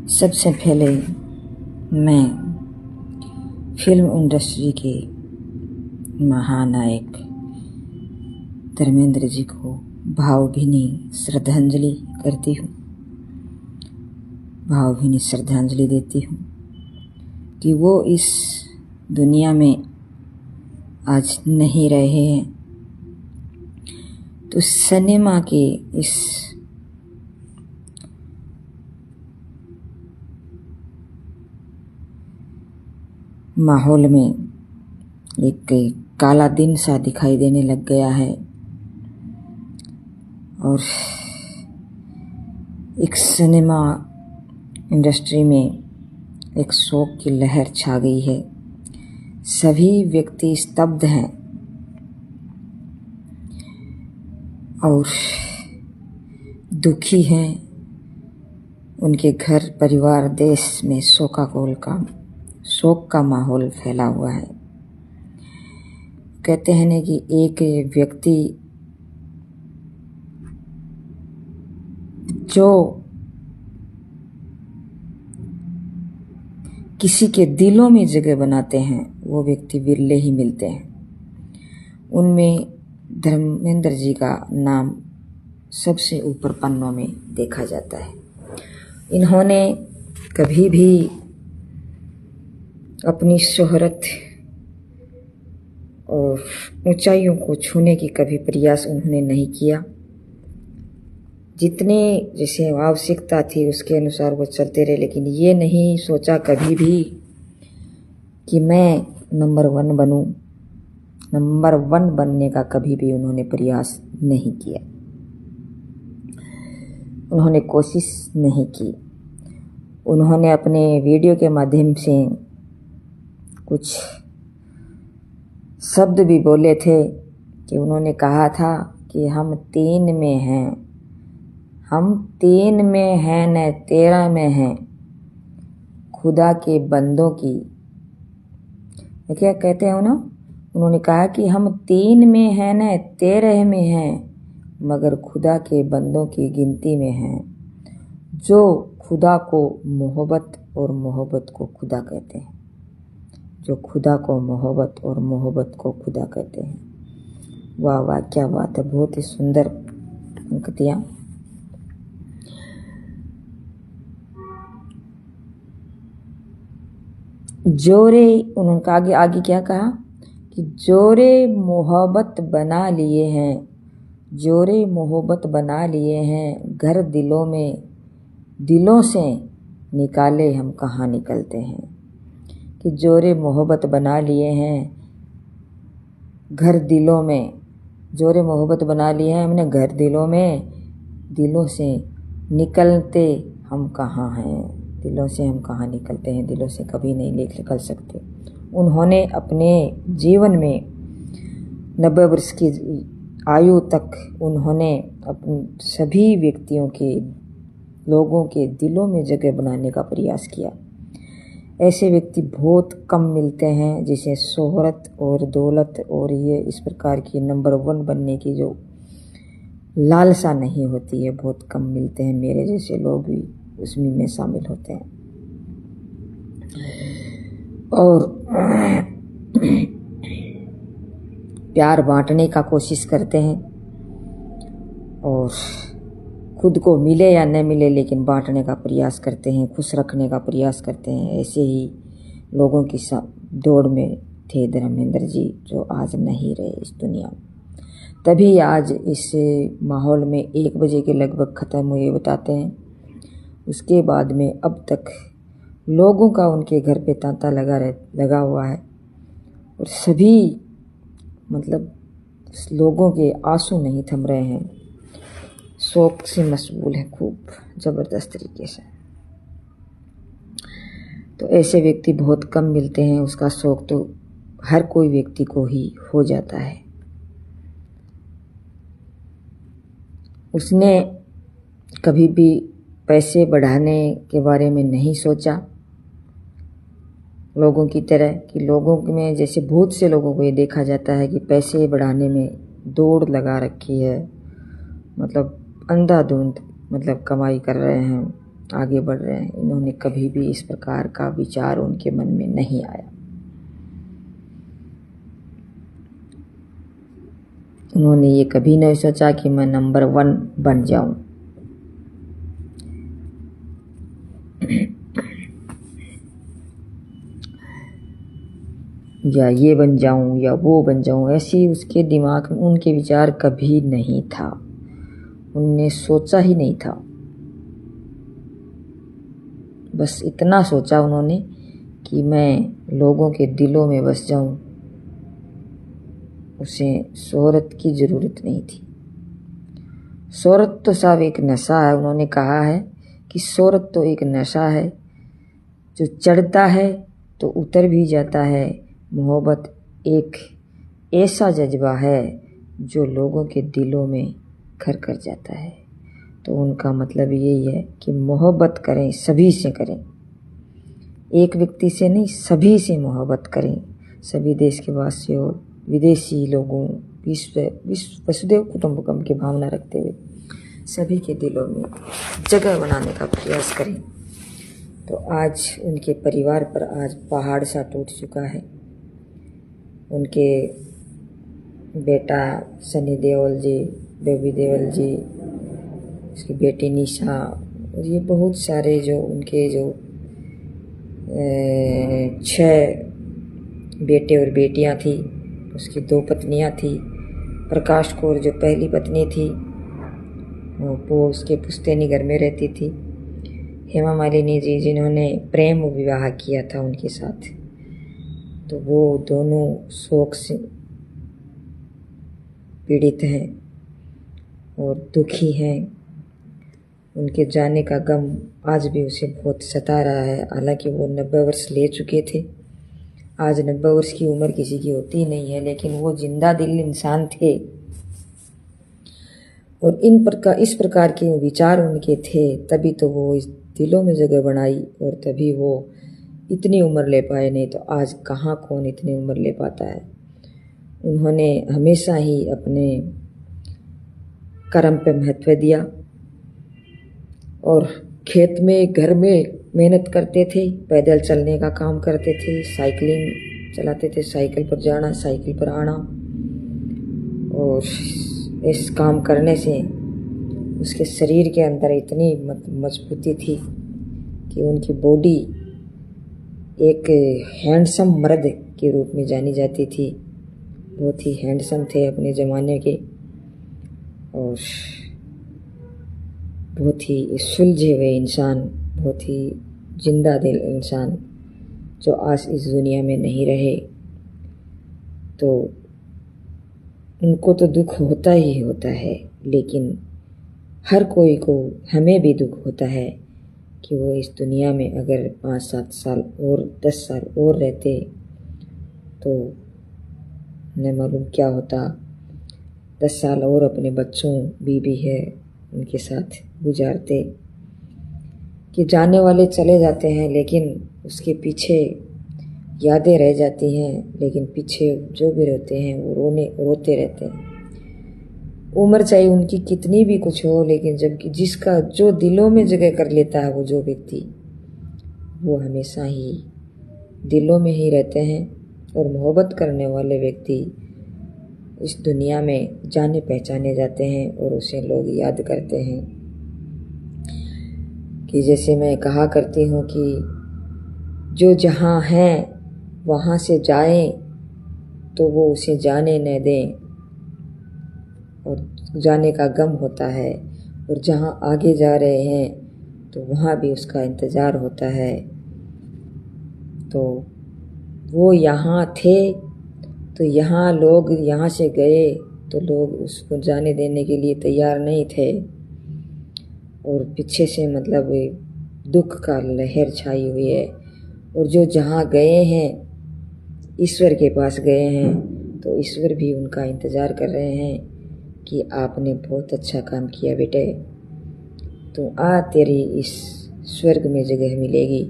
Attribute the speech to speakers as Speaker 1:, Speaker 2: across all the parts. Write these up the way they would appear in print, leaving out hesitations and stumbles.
Speaker 1: सबसे पहले मैं फिल्म इंडस्ट्री के महानायक धर्मेंद्र जी को भावभीनी श्रद्धांजलि करती हूँ, भावभीनी श्रद्धांजलि देती हूँ कि वो इस दुनिया में आज नहीं रहे हैं। तो सिनेमा के इस माहौल में एक काला दिन सा दिखाई देने लग गया है और एक सिनेमा इंडस्ट्री में एक शोक की लहर छा गई है। सभी व्यक्ति स्तब्ध हैं और दुखी हैं। उनके घर परिवार देश में शोक का माहौल फैला हुआ है। कहते हैं ना कि एक व्यक्ति जो किसी के दिलों में जगह बनाते हैं वो व्यक्ति विरले ही मिलते हैं। उनमें धर्मेंद्र जी का नाम सबसे ऊपर पन्नों में देखा जाता है। इन्होंने कभी भी अपनी शोहरत और ऊंचाइयों को छूने की कभी प्रयास उन्होंने नहीं किया। जितने जैसे आवश्यकता थी उसके अनुसार वो चलते रहे, लेकिन ये नहीं सोचा कभी भी कि मैं नंबर 1 बनूं। नंबर 1 बनने का कभी भी उन्होंने प्रयास नहीं किया, उन्होंने कोशिश नहीं की। उन्होंने अपने वीडियो के माध्यम से कुछ शब्द भी बोले थे कि उन्होंने कहा था कि हम 3 में हैं, हम 3 में हैं न 13 में हैं, खुदा के बंदों की। क्या कहते हैं ना, उन्होंने कहा कि हम 3 में हैं न 13 में हैं, मगर खुदा के बंदों की गिनती में हैं, जो खुदा को मोहब्बत और मोहब्बत को खुदा कहते हैं, जो खुदा को मोहब्बत और मोहब्बत को खुदा कहते हैं। वाह वाह, क्या बात है, बहुत ही सुंदर पंक्तियाँ। जोरे, उन्होंने आगे क्या कहा कि जोरे मोहब्बत बना लिए हैं, जोरे मोहब्बत बना लिए हैं, घर दिलों में दिलों से निकाले हम कहाँ निकलते हैं। कि जोरे मोहब्बत बना लिए हैं, घर दिलों में, जोरे मोहब्बत बना लिए हैं हमने घर दिलों में, दिलों से निकलते हम कहाँ हैं, दिलों से हम कहाँ निकलते हैं, दिलों से कभी नहीं निकल सकते। उन्होंने अपने जीवन में 90 वर्ष की आयु तक उन्होंने अपने सभी व्यक्तियों के, लोगों के दिलों में जगह बनाने का प्रयास किया। ऐसे व्यक्ति बहुत कम मिलते हैं जिसे शोहरत और दौलत और ये इस प्रकार की नंबर 1 बनने की जो लालसा नहीं होती है, बहुत कम मिलते हैं। मेरे जैसे लोग भी उसमें में शामिल होते हैं और प्यार बांटने का कोशिश करते हैं और खुद को मिले या न मिले लेकिन बांटने का प्रयास करते हैं, खुश रखने का प्रयास करते हैं। ऐसे ही लोगों की दौड़ में थे धर्मेंद्र जी, जो आज नहीं रहे इस दुनिया में। तभी आज इस माहौल में 1 बजे के लगभग ख़त्म हुए बताते हैं। उसके बाद में अब तक लोगों का उनके घर पे तांता लगा हुआ है और सभी मतलब लोगों के आंसू नहीं थम रहे हैं, शोक से मशगूल है खूब ज़बरदस्त तरीके से। तो ऐसे व्यक्ति बहुत कम मिलते हैं। उसका शोक तो हर कोई व्यक्ति को ही हो जाता है। उसने कभी भी पैसे बढ़ाने के बारे में नहीं सोचा लोगों की तरह, कि लोगों में जैसे बहुत से लोगों को ये देखा जाता है कि पैसे बढ़ाने में दौड़ लगा रखी है, मतलब अंधाधुंध मतलब कमाई कर रहे हैं, आगे बढ़ रहे हैं। इन्होंने कभी भी इस प्रकार का विचार उनके मन में नहीं आया। उन्होंने ये कभी नहीं सोचा कि मैं नंबर 1 बन जाऊं। या ये बन जाऊं या वो बन जाऊं, ऐसी उसके दिमाग में उनके विचार कभी नहीं था। उनने सोचा ही नहीं था। बस इतना सोचा उन्होंने कि मैं लोगों के दिलों में बस जाऊं। उसे शोहरत की ज़रूरत नहीं थी। शोहरत तो साहब एक नशा है। उन्होंने कहा है कि शोहरत तो एक नशा है जो चढ़ता है तो उतर भी जाता है। मोहब्बत एक ऐसा जज्बा है जो लोगों के दिलों में घर कर जाता है। तो उनका मतलब यही है कि मोहब्बत करें, सभी से करें, एक व्यक्ति से नहीं, सभी से मोहब्बत करें। सभी देश के वासियों, विदेशी लोगों, विश्व वसुदेव कुटुंबकम की भावना रखते हुए सभी के दिलों में जगह बनाने का प्रयास करें। तो आज उनके परिवार पर आज पहाड़ सा टूट चुका है। उनके बेटा सनी देओल जी, बेबी देओल जी, उसकी बेटी निशा, और ये बहुत सारे जो उनके जो 6 बेटे और बेटियां थी। उसकी 2 पत्नियां थी। प्रकाश कौर जो पहली पत्नी थी वो उसके पुश्तैनी घर में रहती थी। हेमा मालिनी जी जिन्होंने प्रेम विवाह किया था उनके साथ, तो वो दोनों शोक से पीड़ित हैं और दुखी हैं। उनके जाने का गम आज भी उसे बहुत सता रहा है। हालांकि वो 90 वर्ष ले चुके थे। आज 90 वर्ष की उम्र किसी की होती नहीं है, लेकिन वो जिंदा दिल इंसान थे और इस प्रकार के विचार उनके थे। तभी तो वो इस दिलों में जगह बनाई और तभी वो इतनी उम्र ले पाए। नहीं तो आज कहाँ कौन इतनी उम्र ले पाता है। उन्होंने हमेशा ही अपने कर्म पे महत्व दिया और खेत में, घर में मेहनत करते थे, पैदल चलने का काम करते थे, साइकिलिंग चलाते थे, साइकिल पर जाना, साइकिल पर आना। और इस काम करने से उसके शरीर के अंदर इतनी मजबूती थी कि उनकी बॉडी एक हैंडसम मर्द के रूप में जानी जाती थी। बहुत ही हैंडसम थे अपने ज़माने के और बहुत ही सुलझे हुए इंसान, बहुत ही जिंदा दिल इंसान जो आज इस दुनिया में नहीं रहे। तो उनको तो दुख होता ही होता है, लेकिन हर कोई को, हमें भी दुख होता है कि वो इस दुनिया में अगर 5-7 साल और 10 साल और रहते तो न मालूम क्या होता। 10 साल और अपने बच्चों, बीवी है, उनके साथ गुजारते। कि जाने वाले चले जाते हैं लेकिन उसके पीछे यादें रह जाती हैं, लेकिन पीछे जो भी रहते हैं वो रोते रहते हैं। उम्र चाहे उनकी कितनी भी कुछ हो, लेकिन जबकि जिसका जो दिलों में जगह कर लेता है वो जो व्यक्ति, वो हमेशा ही दिलों में ही रहते हैं। और मोहब्बत करने वाले व्यक्ति इस दुनिया में जाने पहचाने जाते हैं और उसे लोग याद करते हैं। कि जैसे मैं कहा करती हूँ कि जो जहाँ हैं वहाँ से जाएं तो वो उसे जाने न दें, और जाने का गम होता है। और जहाँ आगे जा रहे हैं तो वहाँ भी उसका इंतज़ार होता है। तो वो यहाँ थे तो यहाँ लोग, यहाँ से गए तो लोग उसको जाने देने के लिए तैयार नहीं थे। और पीछे से मतलब दुख का लहर छाई हुई है। और जो जहाँ गए हैं, ईश्वर के पास गए हैं, तो ईश्वर भी उनका इंतज़ार कर रहे हैं कि आपने बहुत अच्छा काम किया बेटे, तो तेरी इस स्वर्ग में जगह मिलेगी।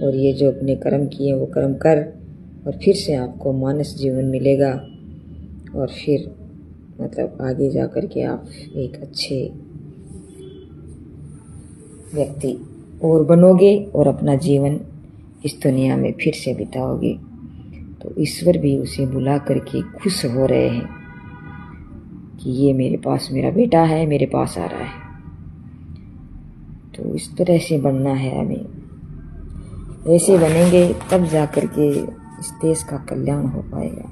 Speaker 1: और ये जो अपने कर्म किए वो कर्म कर, और फिर से आपको मानस जीवन मिलेगा। और फिर मतलब आगे जा कर के आप एक अच्छे व्यक्ति और बनोगे और अपना जीवन इस दुनिया में फिर से बिताओगे। तो ईश्वर भी उसे बुला करके खुश हो रहे हैं कि ये मेरे पास मेरा बेटा है, मेरे पास आ रहा है। तो इस तरह से बनना है हमें, ऐसे बनेंगे तब जा कर के इस देश का कल्याण हो पाएगा।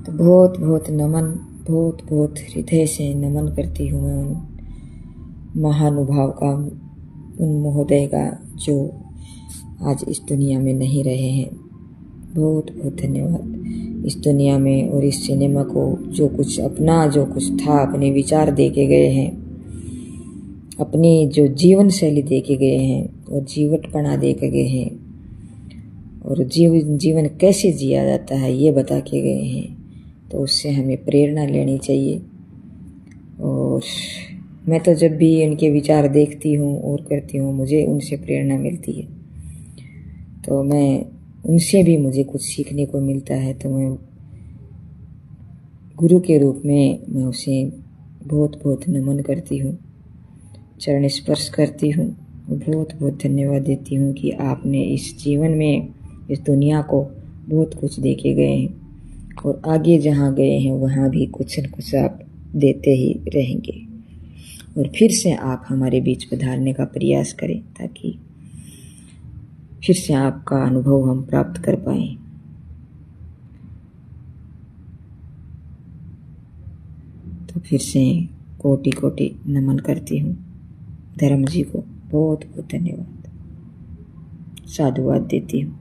Speaker 1: तो बहुत बहुत नमन, बहुत बहुत हृदय से नमन करती हूँ मैं उन महानुभाव का, उन महोदय का जो आज इस दुनिया में नहीं रहे हैं। बहुत बहुत धन्यवाद। इस दुनिया में और इस सिनेमा को जो कुछ अपना, जो कुछ था, अपने विचार दे के गए हैं, अपनी जो जीवन शैली दे के गए हैं और जीवटपना दे के गए हैं और जीवन कैसे जिया जाता है ये बता के गए हैं। तो उससे हमें प्रेरणा लेनी चाहिए। और मैं तो जब भी उनके विचार देखती हूँ और करती हूँ, मुझे उनसे प्रेरणा मिलती है। तो मैं उनसे भी मुझे कुछ सीखने को मिलता है। तो मैं गुरु के रूप में मैं उसे बहुत बहुत नमन करती हूँ, चरण स्पर्श करती हूँ, बहुत बहुत धन्यवाद देती हूँ कि आपने इस जीवन में, इस दुनिया को बहुत कुछ दे के गए हैं और आगे जहाँ गए हैं वहाँ भी कुछ न कुछ आप देते ही रहेंगे। और फिर से आप हमारे बीच पधारने का प्रयास करें ताकि फिर से आपका अनुभव हम प्राप्त कर पाएं। तो फिर से कोटि कोटि नमन करती हूँ धर्म जी को, बहुत बहुत धन्यवाद, साधुवाद देती हूँ।